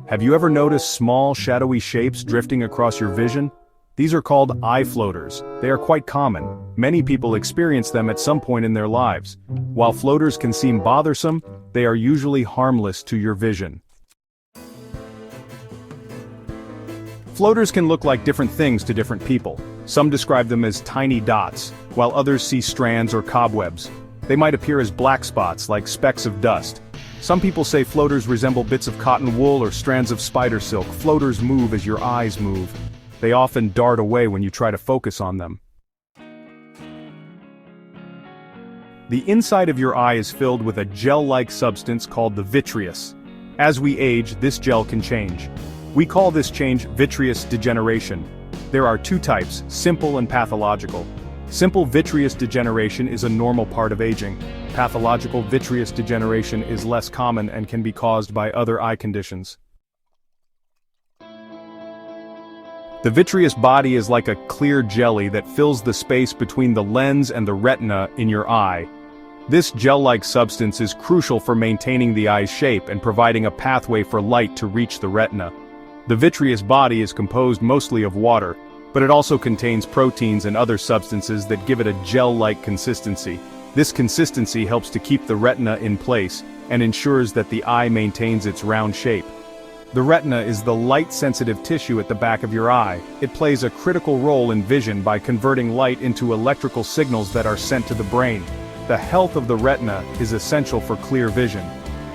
Have you ever noticed small, shadowy shapes drifting across your vision? These are called eye floaters. They are quite common. Many people experience them at some point in their lives. While floaters can seem bothersome, they are usually harmless to your vision. Floaters can look like different things to different people. Some describe them as tiny dots, while others see strands or cobwebs. They might appear as black spots like specks of dust. Some people say floaters resemble bits of cotton wool or strands of spider silk. Floaters move as your eyes move. They often dart away when you try to focus on them. The inside of your eye is filled with a gel-like substance called the vitreous. As we age, this gel can change. We call this change vitreous degeneration. There are two types, simple and pathological. Simple vitreous degeneration is a normal part of aging. Pathological vitreous degeneration is less common and can be caused by other eye conditions. The vitreous body is like a clear jelly that fills the space between the lens and the retina in your eye. This gel-like substance is crucial for maintaining the eye's shape and providing a pathway for light to reach the retina. The vitreous body is composed mostly of water, but it also contains proteins and other substances that give it a gel-like consistency. This consistency helps to keep the retina in place and ensures that the eye maintains its round shape. The retina is the light-sensitive tissue at the back of your eye. It plays a critical role in vision by converting light into electrical signals that are sent to the brain. The health of the retina is essential for clear vision.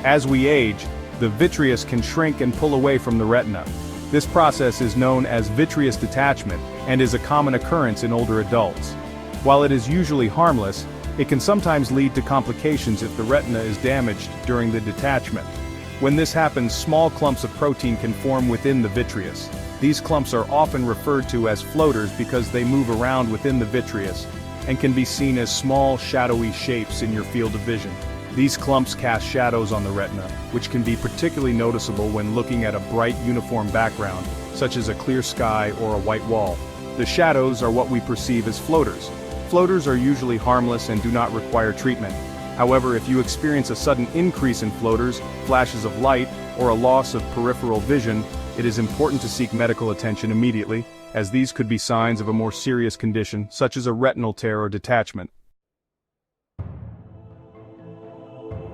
As we age, the vitreous can shrink and pull away from the retina. This process is known as vitreous detachment and is a common occurrence in older adults. While it is usually harmless, it can sometimes lead to complications if the retina is damaged during the detachment. When this happens, small clumps of protein can form within the vitreous. These clumps are often referred to as floaters because they move around within the vitreous and can be seen as small, shadowy shapes in your field of vision. These clumps cast shadows on the retina, which can be particularly noticeable when looking at a bright, uniform background, such as a clear sky or a white wall. The shadows are what we perceive as floaters. Floaters are usually harmless and do not require treatment. However, if you experience a sudden increase in floaters, flashes of light, or a loss of peripheral vision, it is important to seek medical attention immediately, as these could be signs of a more serious condition, such as a retinal tear or detachment.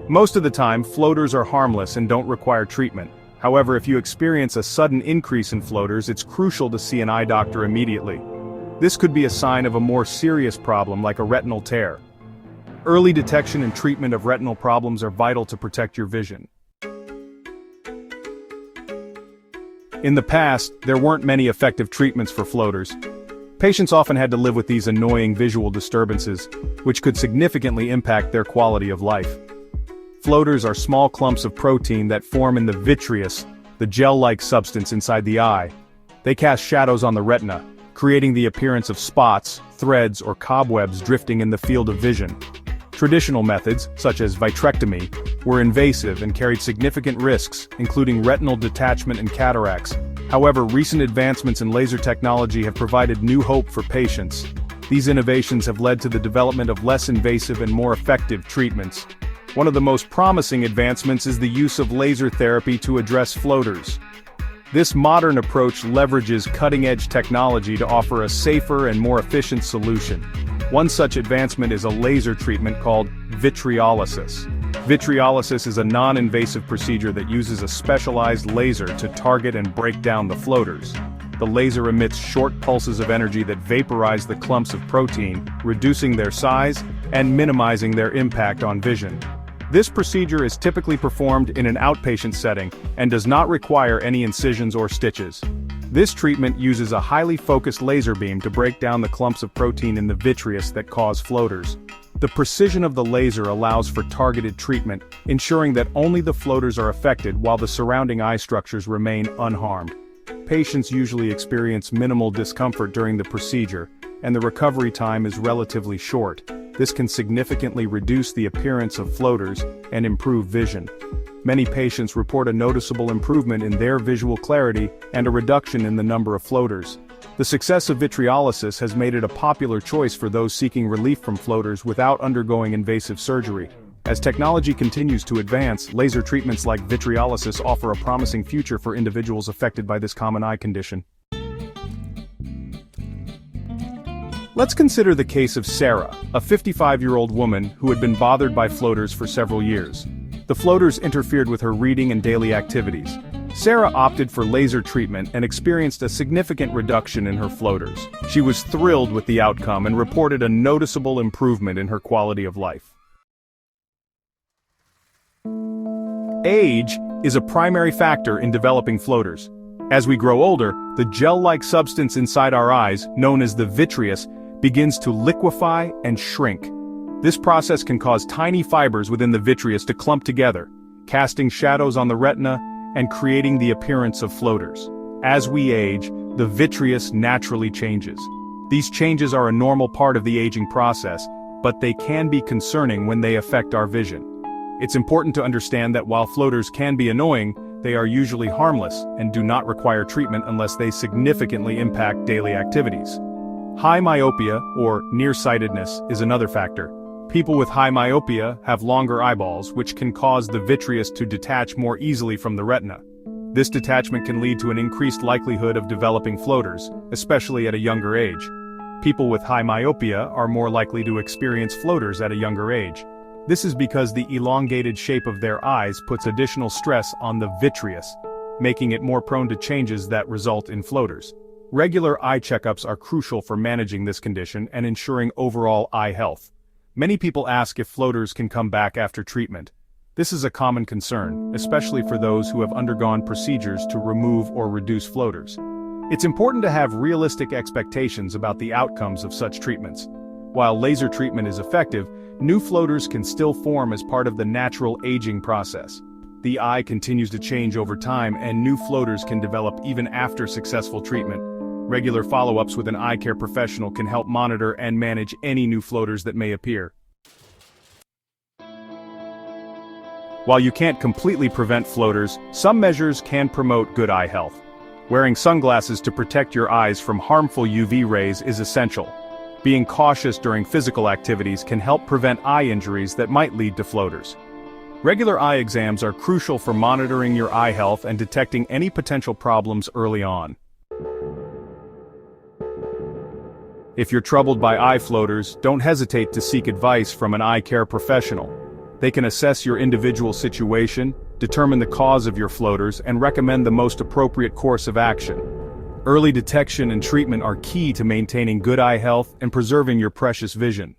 Most of the time, floaters are harmless and don't require treatment. However, if you experience a sudden increase in floaters, it's crucial to see an eye doctor immediately. This could be a sign of a more serious problem like a retinal tear. Early detection and treatment of retinal problems are vital to protect your vision. In the past, there weren't many effective treatments for floaters. Patients often had to live with these annoying visual disturbances, which could significantly impact their quality of life. Floaters are small clumps of protein that form in the vitreous, the gel-like substance inside the eye. They cast shadows on the retina, creating the appearance of spots, threads, or cobwebs drifting in the field of vision. Traditional methods, such as vitrectomy, were invasive and carried significant risks, including retinal detachment and cataracts. However, recent advancements in laser technology have provided new hope for patients. These innovations have led to the development of less invasive and more effective treatments. One of the most promising advancements is the use of laser therapy to address floaters. This modern approach leverages cutting-edge technology to offer a safer and more efficient solution. One such advancement is a laser treatment called vitreolysis. Vitreolysis is a non-invasive procedure that uses a specialized laser to target and break down the floaters. The laser emits short pulses of energy that vaporize the clumps of protein, reducing their size and minimizing their impact on vision. This procedure is typically performed in an outpatient setting and does not require any incisions or stitches. This treatment uses a highly focused laser beam to break down the clumps of protein in the vitreous that cause floaters. The precision of the laser allows for targeted treatment, ensuring that only the floaters are affected while the surrounding eye structures remain unharmed. Patients usually experience minimal discomfort during the procedure, and the recovery time is relatively short. This can significantly reduce the appearance of floaters and improve vision. Many patients report a noticeable improvement in their visual clarity and a reduction in the number of floaters. The success of vitreolysis has made it a popular choice for those seeking relief from floaters without undergoing invasive surgery. As technology continues to advance, laser treatments like vitreolysis offer a promising future for individuals affected by this common eye condition. Let's consider the case of Sarah, a 55-year-old woman who had been bothered by floaters for several years. The floaters interfered with her reading and daily activities. Sarah opted for laser treatment and experienced a significant reduction in her floaters. She was thrilled with the outcome and reported a noticeable improvement in her quality of life. Age is a primary factor in developing floaters. As we grow older, the gel-like substance inside our eyes, known as the vitreous, begins to liquefy and shrink. This process can cause tiny fibers within the vitreous to clump together, casting shadows on the retina and creating the appearance of floaters. As we age, the vitreous naturally changes. These changes are a normal part of the aging process, but they can be concerning when they affect our vision. It's important to understand that while floaters can be annoying, they are usually harmless and do not require treatment unless they significantly impact daily activities. High myopia, or nearsightedness, is another factor. People with high myopia have longer eyeballs, which can cause the vitreous to detach more easily from the retina. This detachment can lead to an increased likelihood of developing floaters, especially at a younger age. People with high myopia are more likely to experience floaters at a younger age. This is because the elongated shape of their eyes puts additional stress on the vitreous, making it more prone to changes that result in floaters. Regular eye checkups are crucial for managing this condition and ensuring overall eye health. Many people ask if floaters can come back after treatment. This is a common concern, especially for those who have undergone procedures to remove or reduce floaters. It's important to have realistic expectations about the outcomes of such treatments. While laser treatment is effective, new floaters can still form as part of the natural aging process. The eye continues to change over time, and new floaters can develop even after successful treatment. Regular follow-ups with an eye care professional can help monitor and manage any new floaters that may appear. While you can't completely prevent floaters, some measures can promote good eye health. Wearing sunglasses to protect your eyes from harmful UV rays is essential. Being cautious during physical activities can help prevent eye injuries that might lead to floaters. Regular eye exams are crucial for monitoring your eye health and detecting any potential problems early on. If you're troubled by eye floaters, don't hesitate to seek advice from an eye care professional. They can assess your individual situation, determine the cause of your floaters, and recommend the most appropriate course of action. Early detection and treatment are key to maintaining good eye health and preserving your precious vision.